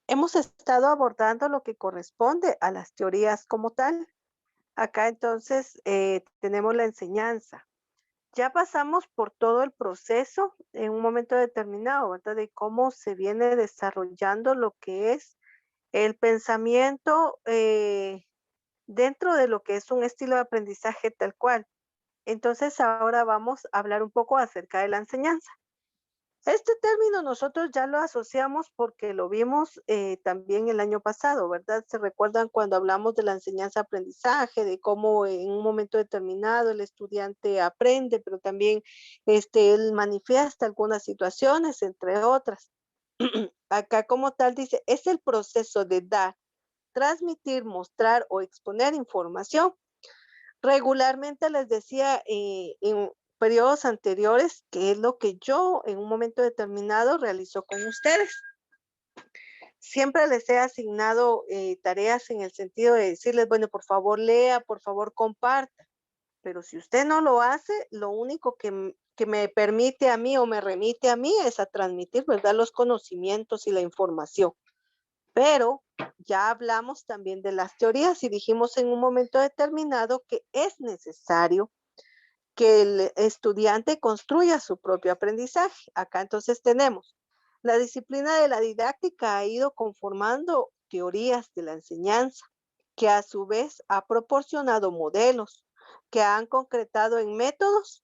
Hemos estado abordando lo que corresponde a las teorías como tal. Acá entonces tenemos la enseñanza. Ya pasamos por todo el proceso en un momento determinado, ¿verdad? De cómo se viene desarrollando lo que es el pensamiento dentro de lo que es un estilo de aprendizaje tal cual. Entonces ahora vamos a hablar un poco acerca de la enseñanza. Este término nosotros ya lo asociamos porque lo vimos también el año pasado, ¿verdad? ¿Se recuerdan cuando hablamos de la enseñanza-aprendizaje, de cómo en un momento determinado el estudiante aprende, pero también él manifiesta algunas situaciones, entre otras? Acá como tal dice, es el proceso de dar, transmitir, mostrar o exponer información. Regularmente les decía en periodos anteriores que es lo que yo en un momento determinado realizo con ustedes. Siempre les he asignado tareas en el sentido de decirles, bueno, por favor lea, por favor comparta, pero si usted no lo hace, lo único que me permite a mí o me remite a mí es a transmitir, ¿verdad? Los conocimientos y la información. Pero ya hablamos también de las teorías y dijimos en un momento determinado que es necesario que el estudiante construya su propio aprendizaje. Acá entonces tenemos, la disciplina de la didáctica ha ido conformando teorías de la enseñanza, que a su vez ha proporcionado modelos que han concretado en métodos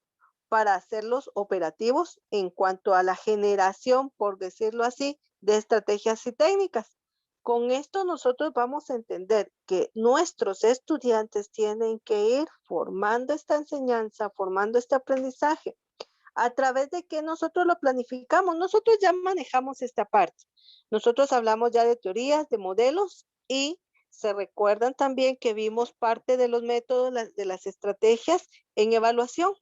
para hacerlos operativos en cuanto a la generación, por decirlo así, de estrategias y técnicas. Con esto nosotros vamos a entender que nuestros estudiantes tienen que ir formando esta enseñanza, formando este aprendizaje, a través de que nosotros lo planificamos. Nosotros ya manejamos esta parte. Nosotros hablamos ya de teorías, de modelos y se recuerdan también que vimos parte de los métodos, de las estrategias en evaluación.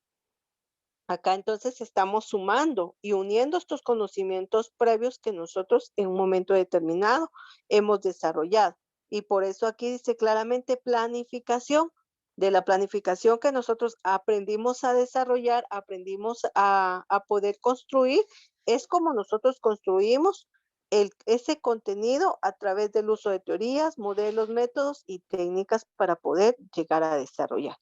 Acá entonces estamos sumando y uniendo estos conocimientos previos que nosotros en un momento determinado hemos desarrollado. Y por eso aquí dice claramente planificación. De la planificación que nosotros aprendimos a desarrollar, aprendimos a poder construir, es como nosotros construimos ese contenido a través del uso de teorías, modelos, métodos y técnicas para poder llegar a desarrollar.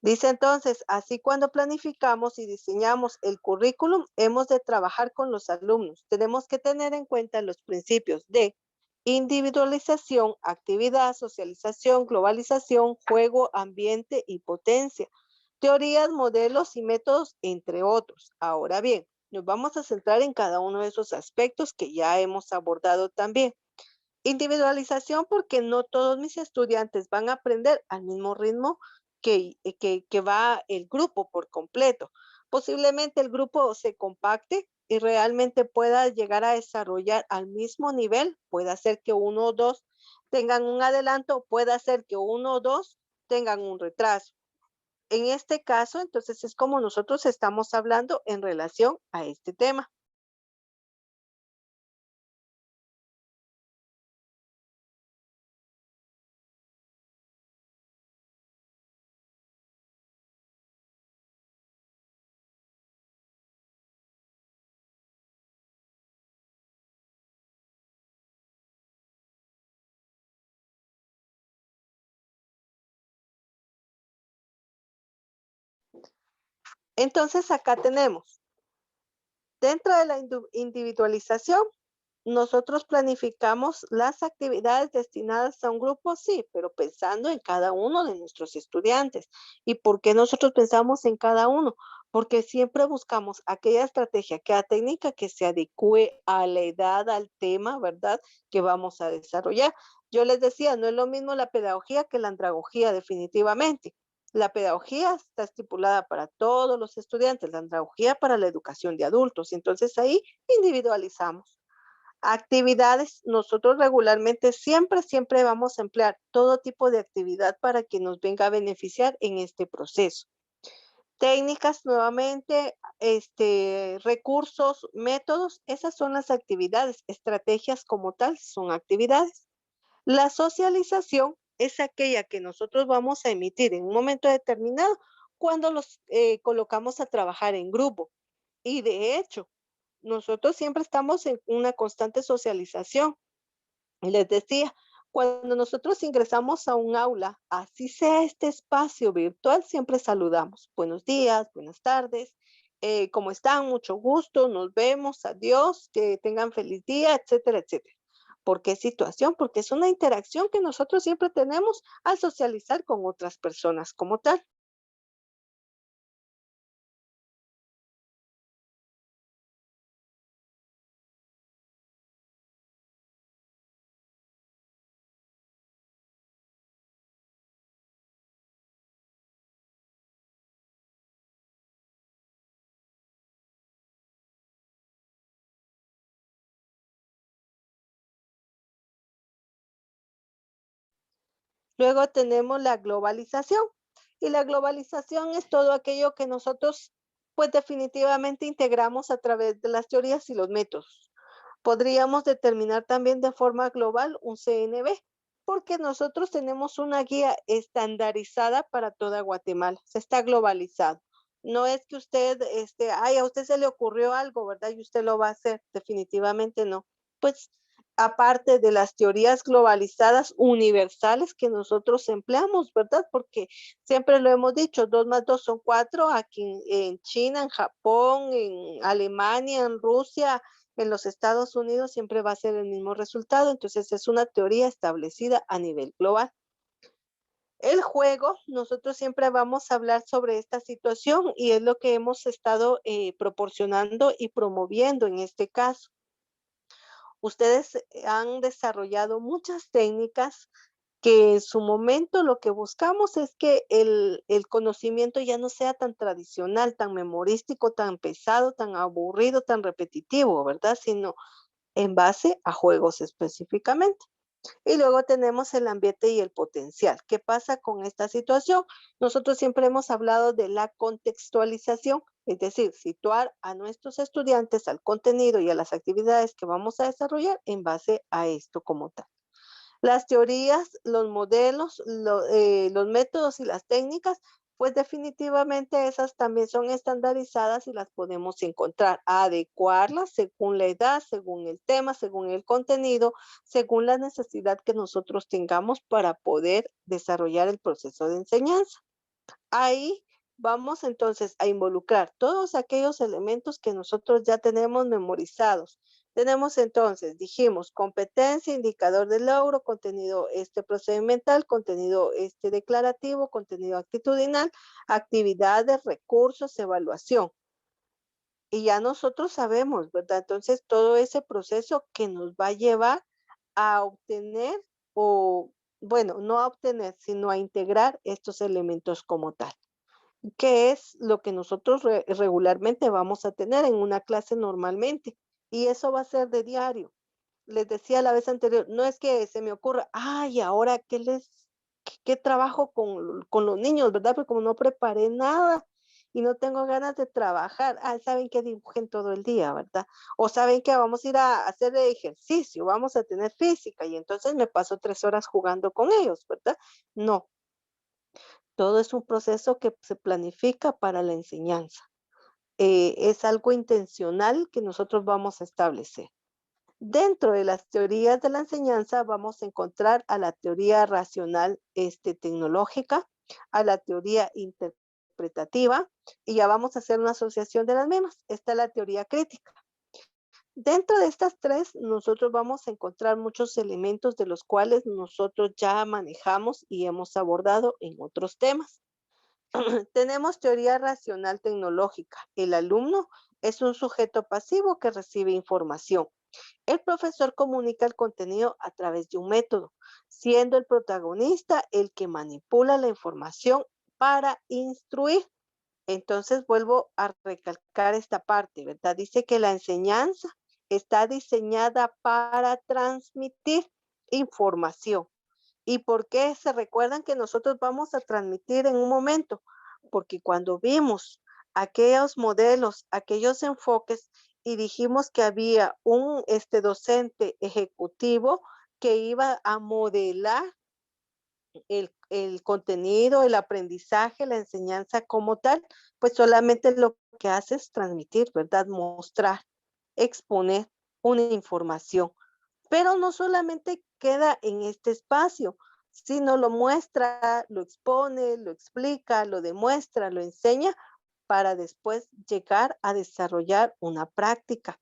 Dice entonces, así cuando planificamos y diseñamos el currículum, hemos de trabajar con los alumnos. Tenemos que tener en cuenta los principios de individualización, actividad, socialización, globalización, juego, ambiente y potencia, teorías, modelos y métodos, entre otros. Ahora bien, nos vamos a centrar en cada uno de esos aspectos que ya hemos abordado también. Individualización porque no todos mis estudiantes van a aprender al mismo ritmo que va el grupo por completo. Posiblemente el grupo se compacte y realmente pueda llegar a desarrollar al mismo nivel. Puede ser que uno o dos tengan un adelanto, puede ser que uno o dos tengan un retraso. En este caso, entonces es como nosotros estamos hablando en relación a este tema. Entonces acá tenemos, dentro de la individualización, nosotros planificamos las actividades destinadas a un grupo, sí, pero pensando en cada uno de nuestros estudiantes. ¿Y por qué nosotros pensamos en cada uno? Porque siempre buscamos aquella estrategia, aquella técnica que se adecue a la edad, al tema, ¿verdad? Que vamos a desarrollar. Yo les decía, no es lo mismo la pedagogía que la andragogía, definitivamente. La pedagogía está estipulada para todos los estudiantes, la andragogía para la educación de adultos. Entonces ahí individualizamos. Actividades, nosotros regularmente siempre vamos a emplear todo tipo de actividad para que nos venga a beneficiar en este proceso. Técnicas nuevamente, recursos, métodos, esas son las actividades. Estrategias como tal son actividades. La socialización es aquella que nosotros vamos a emitir en un momento determinado cuando los colocamos a trabajar en grupo. Y de hecho, nosotros siempre estamos en una constante socialización. Les decía, cuando nosotros ingresamos a un aula, así sea este espacio virtual, siempre saludamos. Buenos días, buenas tardes, ¿cómo están? Mucho gusto, nos vemos, adiós, que tengan feliz día, etcétera, etcétera. ¿Por qué situación? Porque es una interacción que nosotros siempre tenemos al socializar con otras personas como tal. Luego tenemos la globalización. Y la globalización es todo aquello que nosotros, pues definitivamente integramos a través de las teorías y los métodos. Podríamos determinar también de forma global un CNB, porque nosotros tenemos una guía estandarizada para toda Guatemala. Se está globalizado. No es que usted, ay, a usted se le ocurrió algo, ¿verdad? Y usted lo va a hacer. Definitivamente no. Pues aparte de las teorías globalizadas universales que nosotros empleamos, ¿verdad? Porque siempre lo hemos dicho, 2 más 2 son 4, aquí en China, en Japón, en Alemania, en Rusia, en los Estados Unidos siempre va a ser el mismo resultado, entonces es una teoría establecida a nivel global. El juego, nosotros siempre vamos a hablar sobre esta situación y es lo que hemos estado proporcionando y promoviendo en este caso. Ustedes han desarrollado muchas técnicas que en su momento lo que buscamos es que el conocimiento ya no sea tan tradicional, tan memorístico, tan pesado, tan aburrido, tan repetitivo, ¿verdad? Sino en base a juegos específicamente. Y luego tenemos el ambiente y el potencial. ¿Qué pasa con esta situación? Nosotros siempre hemos hablado de la contextualización, es decir, situar a nuestros estudiantes al contenido y a las actividades que vamos a desarrollar en base a esto como tal. Las teorías, los modelos, los métodos y las técnicas, pues definitivamente esas también son estandarizadas y las podemos encontrar, adecuarlas según la edad, según el tema, según el contenido, según la necesidad que nosotros tengamos para poder desarrollar el proceso de enseñanza. Ahí vamos entonces a involucrar todos aquellos elementos que nosotros ya tenemos memorizados. Tenemos entonces, dijimos, competencia, indicador de logro, contenido procedimental, contenido declarativo, contenido actitudinal, actividades, recursos, evaluación. Y ya nosotros sabemos, ¿verdad? Entonces, todo ese proceso que nos va a llevar a obtener o, bueno, no a obtener, sino a integrar estos elementos como tal, que es lo que nosotros regularmente vamos a tener en una clase normalmente. Y eso va a ser de diario. Les decía la vez anterior, no es que se me ocurra, ay, ahora qué trabajo con los niños, ¿verdad? Porque como no preparé nada y no tengo ganas de trabajar, ah, saben que dibujen todo el día, ¿verdad? O saben que vamos a ir a hacer ejercicio, vamos a tener física y entonces me paso 3 horas jugando con ellos, ¿verdad? No, todo es un proceso que se planifica para la enseñanza. Es algo intencional que nosotros vamos a establecer. Dentro de las teorías de la enseñanza vamos a encontrar a la teoría racional tecnológica, a la teoría interpretativa, y ya vamos a hacer una asociación de las mismas. Esta es la teoría crítica. Dentro de estas tres, nosotros vamos a encontrar muchos elementos de los cuales nosotros ya manejamos y hemos abordado en otros temas. Tenemos teoría racional tecnológica. El alumno es un sujeto pasivo que recibe información. El profesor comunica el contenido a través de un método, siendo el protagonista el que manipula la información para instruir. Entonces vuelvo a recalcar esta parte, ¿verdad? Dice que la enseñanza está diseñada para transmitir información. ¿Y por qué? Se recuerdan que nosotros vamos a transmitir en un momento, porque cuando vimos aquellos modelos, aquellos enfoques y dijimos que había un docente ejecutivo que iba a modelar el contenido, el aprendizaje, la enseñanza como tal, pues solamente lo que hace es transmitir, ¿verdad? Mostrar, exponer una información. Pero no solamente queda en este espacio, sino lo muestra, lo expone, lo explica, lo demuestra, lo enseña para después llegar a desarrollar una práctica.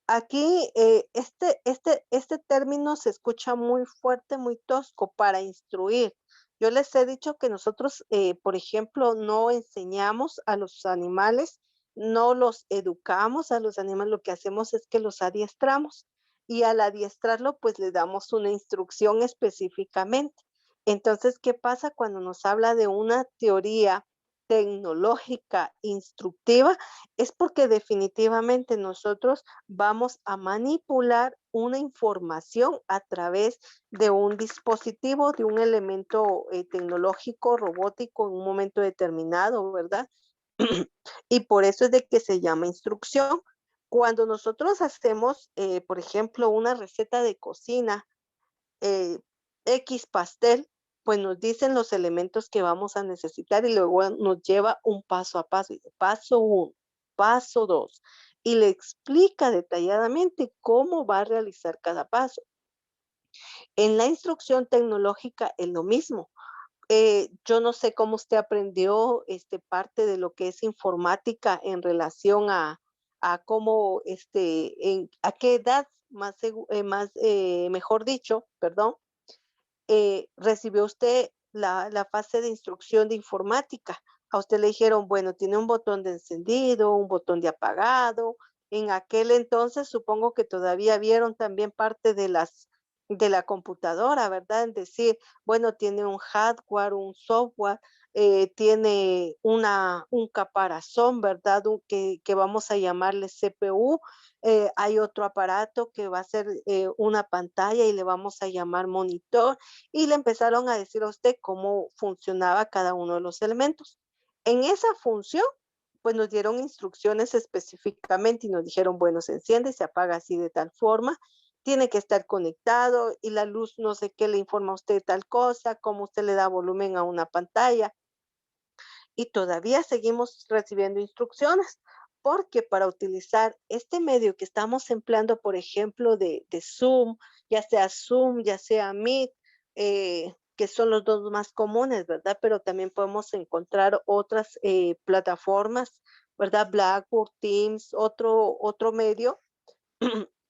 Aquí, este término se escucha muy fuerte, muy tosco para instruir. Yo les he dicho que nosotros, por ejemplo, no enseñamos a los animales, no los educamos a los animales, lo que hacemos es que los adiestramos y al adiestrarlo, pues le damos una instrucción específicamente. Entonces, ¿qué pasa cuando nos habla de una teoría tecnológica instructiva? Es porque definitivamente nosotros vamos a manipular una información a través de un dispositivo, de un elemento tecnológico, robótico en un momento determinado, ¿verdad? Y por eso es de que se llama instrucción. Cuando nosotros hacemos, por ejemplo, una receta de cocina, eh, X pastel, pues nos dicen los elementos que vamos a necesitar y luego nos lleva un paso a paso. Dice, paso uno, paso dos, y le explica detalladamente cómo va a realizar cada paso. En la instrucción tecnológica es lo mismo. Yo no sé cómo usted aprendió parte de lo que es informática en relación a cómo, a qué edad mejor dicho, perdón, recibió usted la fase de instrucción de informática. A usted le dijeron, bueno, tiene un botón de encendido, un botón de apagado. En aquel entonces supongo que todavía vieron también parte de la computadora, ¿verdad? Es decir, bueno, tiene un hardware, un software, tiene un caparazón, ¿verdad? Que vamos a llamarle CPU. Hay otro aparato que va a ser una pantalla y le vamos a llamar monitor y le empezaron a decir a usted cómo funcionaba cada uno de los elementos. En esa función, pues nos dieron instrucciones específicamente y nos dijeron, bueno, se enciende, se apaga así de tal forma, tiene que estar conectado y la luz no sé qué le informa a usted tal cosa, cómo usted le da volumen a una pantalla y todavía seguimos recibiendo instrucciones, porque para utilizar este medio que estamos empleando, por ejemplo, de Zoom, ya sea Meet, que son los dos más comunes, ¿verdad? Pero también podemos encontrar otras plataformas, ¿verdad? Blackboard, Teams, otro medio,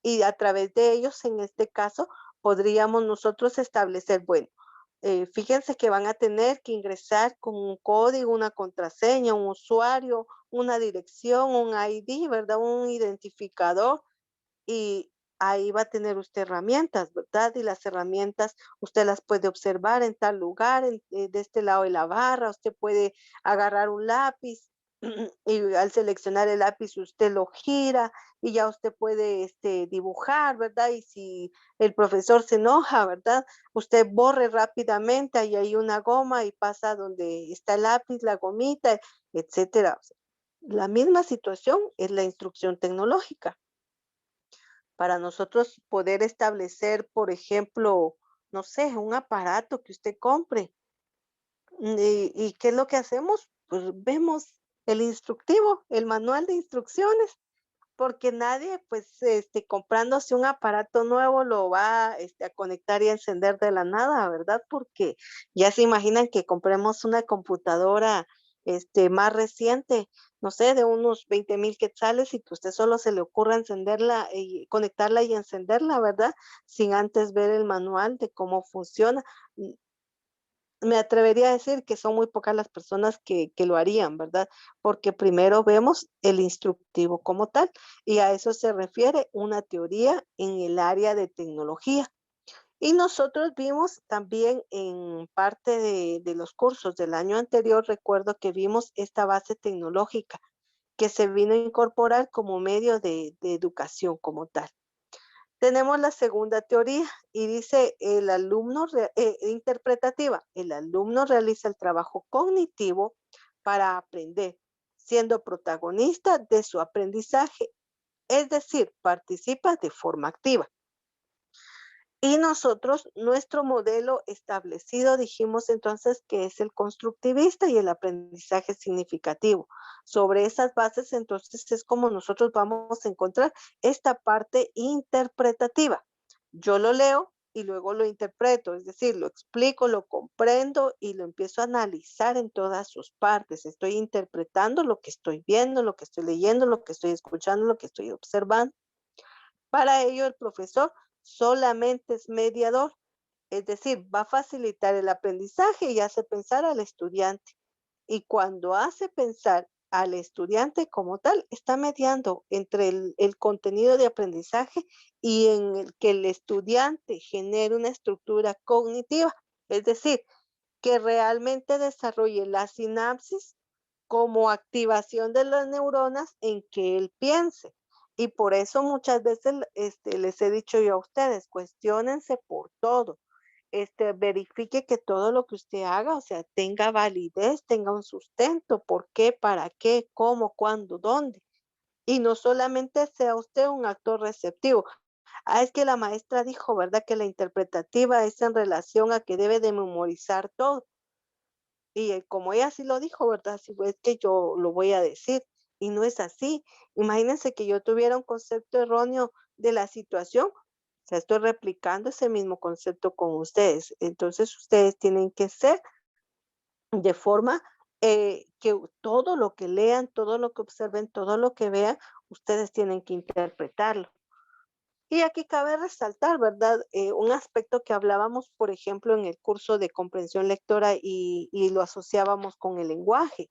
y a través de ellos, en este caso, podríamos nosotros establecer, bueno, fíjense que van a tener que ingresar con un código, una contraseña, un usuario, una dirección, un ID, ¿verdad? Un identificador y ahí va a tener usted herramientas, ¿verdad? Y las herramientas usted las puede observar en tal lugar, de este lado de la barra, usted puede agarrar un lápiz y al seleccionar el lápiz usted lo gira y ya usted puede dibujar, ¿verdad? Y si el profesor se enoja, ¿verdad? Usted borre rápidamente, ahí hay una goma y pasa donde está el lápiz, la gomita, etcétera. O sea, la misma situación es la instrucción tecnológica para nosotros poder establecer, por ejemplo, no sé, un aparato que usted compre. ¿Y qué es lo que hacemos? Pues vemos el instructivo, el manual de instrucciones, porque nadie, pues, comprándose un aparato nuevo lo va, a conectar y a encender de la nada, ¿verdad? Porque ya se imaginan que compremos una computadora, más reciente, no sé, de unos 20,000 quetzales y que usted solo se le ocurra encenderla y conectarla y encenderla, ¿verdad? Sin antes ver el manual de cómo funciona. Mm, Me atrevería a decir que son muy pocas las personas que lo harían, ¿verdad? Porque primero vemos el instructivo como tal, y a eso se refiere una teoría en el área de tecnología. Y nosotros vimos también en parte de los cursos del año anterior, recuerdo que vimos esta base tecnológica que se vino a incorporar como medio de educación como tal. Tenemos la segunda teoría y dice interpretativa. El alumno realiza el trabajo cognitivo para aprender, siendo protagonista de su aprendizaje, es decir, participa de forma activa. Y nosotros, nuestro modelo establecido, dijimos entonces que es el constructivista y el aprendizaje significativo. Sobre esas bases, entonces, es como nosotros vamos a encontrar esta parte interpretativa. Yo lo leo, y luego lo interpreto, es decir, lo explico, lo comprendo y lo empiezo a analizar en todas sus partes. Estoy interpretando lo que estoy viendo, lo que estoy leyendo, lo que estoy escuchando, lo que estoy observando. Para ello, el profesor solamente es mediador, es decir, va a facilitar el aprendizaje y hace pensar al estudiante. Y cuando hace pensar al estudiante como tal, está mediando entre el contenido de aprendizaje y en el que el estudiante genere una estructura cognitiva, es decir, que realmente desarrolle la sinapsis como activación de las neuronas en que él piense. Y por eso muchas veces les he dicho yo a ustedes, cuestiónense por todo. Verifique que todo lo que usted haga, o sea, tenga validez, tenga un sustento, por qué, para qué, cómo, cuándo, dónde. Y no solamente sea usted un actor receptivo. Ah, es que la maestra dijo, ¿verdad? Que la interpretativa es en relación a que debe de memorizar todo. Y como ella sí lo dijo, ¿verdad? Si es que yo lo voy a decir. Y no es así. Imagínense que yo tuviera un concepto erróneo de la situación. O sea, estoy replicando ese mismo concepto con ustedes. Entonces, ustedes tienen que ser de forma que todo lo que lean, todo lo que observen, todo lo que vean, ustedes tienen que interpretarlo. Y aquí cabe resaltar, ¿verdad? Un aspecto que hablábamos, por ejemplo, en el curso de comprensión lectora y lo asociábamos con el lenguaje.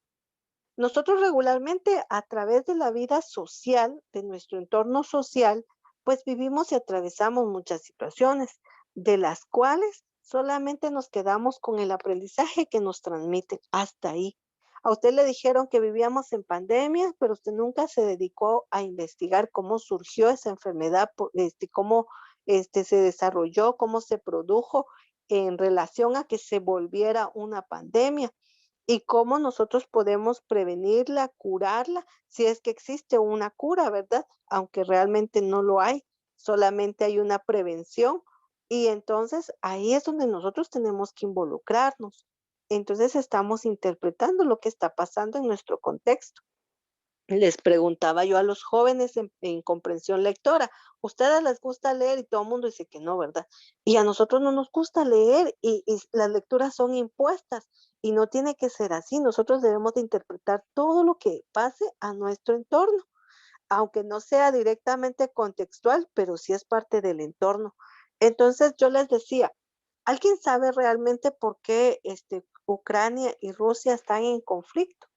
Nosotros regularmente a través de la vida social, de nuestro entorno social, pues vivimos y atravesamos muchas situaciones, de las cuales solamente nos quedamos con el aprendizaje que nos transmiten hasta ahí. A usted le dijeron que vivíamos en pandemia, pero usted nunca se dedicó a investigar cómo surgió esa enfermedad, cómo se desarrolló, cómo se produjo en relación a que se volviera una pandemia y cómo nosotros podemos prevenirla, curarla, si es que existe una cura, ¿verdad? Aunque realmente no lo hay, solamente hay una prevención. Y entonces ahí es donde nosotros tenemos que involucrarnos. Entonces estamos interpretando lo que está pasando en nuestro contexto. Les preguntaba yo a los jóvenes en comprensión lectora, ¿ustedes les gusta leer? Y todo el mundo dice que no, ¿verdad? Y a nosotros no nos gusta leer y las lecturas son impuestas y no tiene que ser así. Nosotros debemos de interpretar todo lo que pase a nuestro entorno, aunque no sea directamente contextual, pero sí es parte del entorno. Entonces yo les decía, ¿alguien sabe realmente por qué Ucrania y Rusia están en conflicto?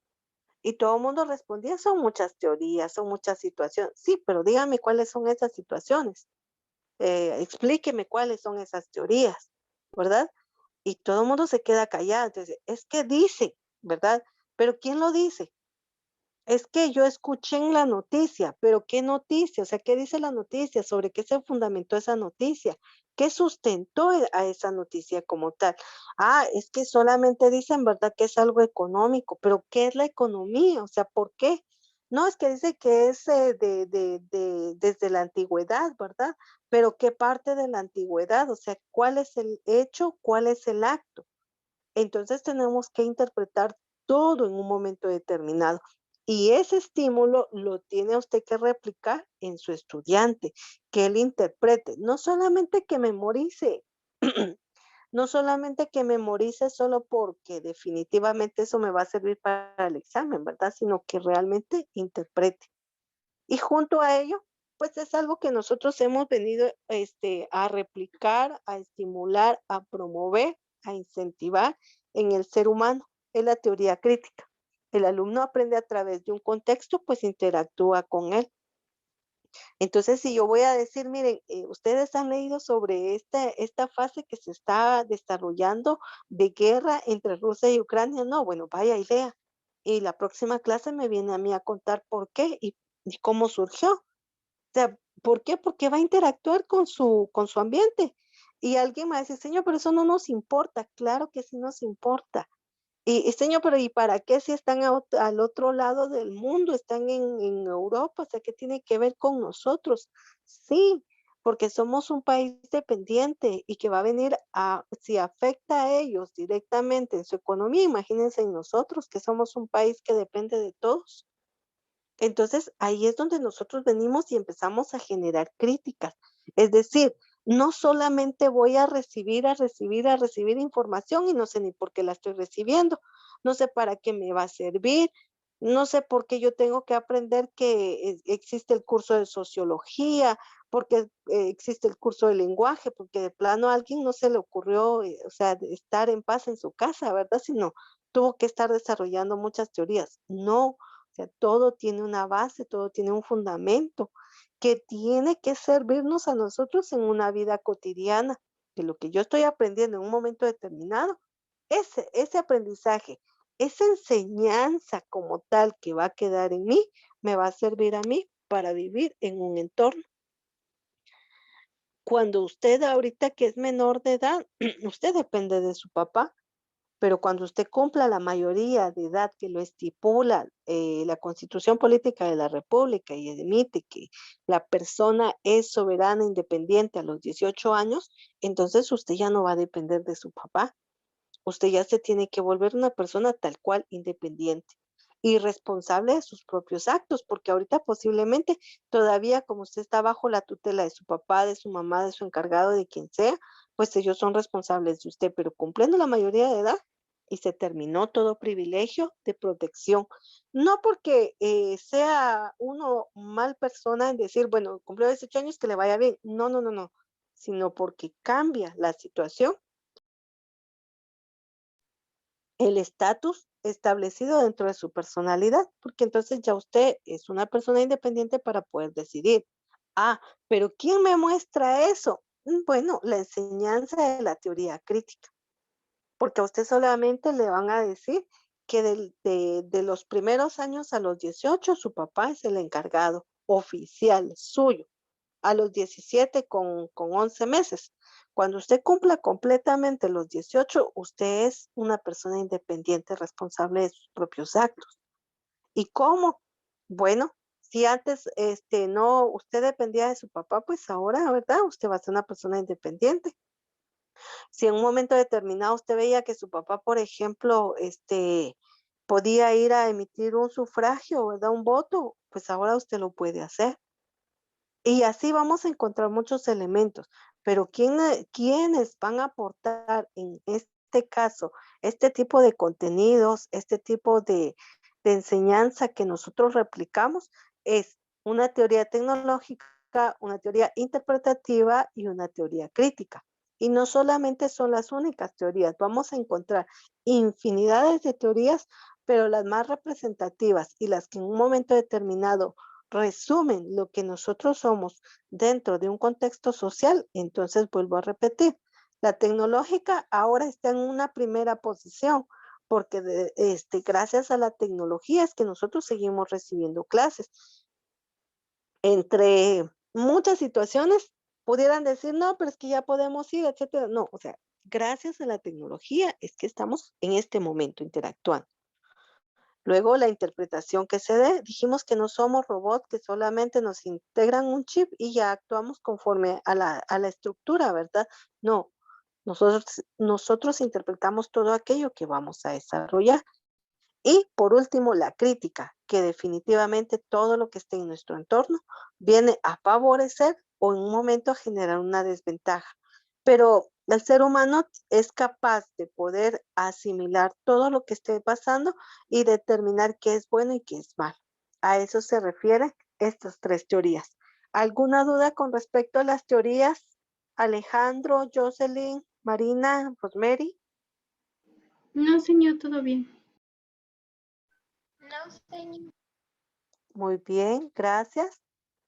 Y todo el mundo respondía, son muchas teorías, son muchas situaciones. Sí, pero dígame cuáles son esas situaciones. Explíqueme cuáles son esas teorías, ¿verdad? Y todo el mundo se queda callado. Entonces, es que dice, ¿verdad? Pero ¿quién lo dice? Es que yo escuché en la noticia, pero ¿qué noticia? O sea, ¿qué dice la noticia? ¿Sobre qué se fundamentó esa noticia? ¿Qué sustentó a esa noticia como tal? Ah, es que solamente dicen, ¿verdad? Que es algo económico, pero ¿qué es la economía? O sea, ¿por qué? No, es que dice que es desde la antigüedad, ¿verdad? Pero ¿qué parte de la antigüedad? O sea, ¿cuál es el hecho? ¿Cuál es el acto? Entonces tenemos que interpretar todo en un momento determinado. Y ese estímulo lo tiene usted que replicar en su estudiante, que él interprete, no solamente que memorice, no solamente que memorice solo porque definitivamente eso me va a servir para el examen, ¿verdad? Sino que realmente interprete. Y junto a ello, pues es algo que nosotros hemos venido a replicar, a estimular, a promover, a incentivar en el ser humano, es la teoría crítica. El alumno aprende a través de un contexto, pues interactúa con él. Entonces, si yo voy a decir, miren, ustedes han leído sobre esta fase que se está desarrollando de guerra entre Rusia y Ucrania, no, bueno, vaya idea. Y la próxima clase me viene a mí a contar por qué y cómo surgió sea, ¿por qué? Porque va a interactuar con su ambiente. Y alguien me va a decir, señor, pero eso no nos importa. Claro que sí nos importa. Y señor, pero ¿y para qué si están al otro lado del mundo? Están en Europa, o sea, ¿qué tiene que ver con nosotros? Sí, porque somos un país dependiente y que va a venir si afecta a ellos directamente en su economía, imagínense en nosotros, que somos un país que depende de todos. Entonces, ahí es donde nosotros venimos y empezamos a generar críticas. Es decir, No solamente voy a recibir, a recibir información y no sé ni por qué la estoy recibiendo, no sé para qué me va a servir, no sé por qué yo tengo que aprender que existe el curso de sociología, porque existe el curso de lenguaje, porque de plano a alguien no se le ocurrió, o sea, de estar en paz en su casa, ¿verdad? Sino tuvo que estar desarrollando muchas teorías. No, o sea, todo tiene una base, todo tiene un fundamento que tiene que servirnos a nosotros en una vida cotidiana, que lo que yo estoy aprendiendo en un momento determinado, ese aprendizaje, esa enseñanza como tal que va a quedar en mí, me va a servir a mí para vivir en un entorno. Cuando usted ahorita que es menor de edad, usted depende de su papá, pero cuando usted cumpla la mayoría de edad que lo estipula la Constitución Política de la República y admite que la persona es soberana e independiente a los 18 años, entonces usted ya no va a depender de su papá. Usted ya se tiene que volver una persona tal cual independiente y responsable de sus propios actos, porque ahorita posiblemente todavía como usted está bajo la tutela de su papá, de su mamá, de su encargado, de quien sea, pues ellos son responsables de usted, pero cumpliendo la mayoría de edad y se terminó todo privilegio de protección. No porque sea uno mal persona en decir, bueno, cumplió 18 años que le vaya bien. No, no, no, no, sino porque cambia la situación, el estatus establecido dentro de su personalidad, porque entonces ya usted es una persona independiente para poder decidir. Ah, pero ¿quién me muestra eso? Bueno, la enseñanza de la teoría crítica, porque a usted solamente le van a decir que de los primeros años a los 18 su papá es el encargado oficial suyo a los 17 con 11 meses. Cuando usted cumpla completamente los 18, usted es una persona independiente, responsable de sus propios actos. ¿Y cómo? Bueno, si antes no, usted dependía de su papá, pues ahora, ¿verdad? Usted va a ser una persona independiente. Si en un momento determinado usted veía que su papá, por ejemplo, podía ir a emitir un sufragio, ¿verdad? Un voto, pues ahora usted lo puede hacer. Y así vamos a encontrar muchos elementos, pero ¿quiénes van a aportar en este caso este tipo de contenidos, este tipo de enseñanza que nosotros replicamos? Es una teoría tecnológica, una teoría interpretativa y una teoría crítica. Y no solamente son las únicas teorías, vamos a encontrar infinidades de teorías, pero las más representativas y las que en un momento determinado resumen lo que nosotros somos dentro de un contexto social, entonces vuelvo a repetir, la tecnológica ahora está en una primera posición, porque gracias a la tecnología es que nosotros seguimos recibiendo clases. Entre muchas situaciones pudieran decir, no, pero es que ya podemos ir, etcétera. No, o sea, gracias a la tecnología es que estamos en este momento interactuando. Luego, la interpretación que se dé, dijimos que no somos robots que solamente nos integran un chip y ya actuamos conforme a la estructura, ¿verdad? No, nosotros interpretamos todo aquello que vamos a desarrollar. Y por último, la crítica, que definitivamente todo lo que esté en nuestro entorno viene a favorecer o en un momento a generar una desventaja. Pero el ser humano es capaz de poder asimilar todo lo que esté pasando y determinar qué es bueno y qué es malo. A eso se refieren estas tres teorías. ¿Alguna duda con respecto a las teorías? Alejandro, Jocelyn, Marina, Rosemary. No, señor, todo bien. No, señor. Muy bien, gracias.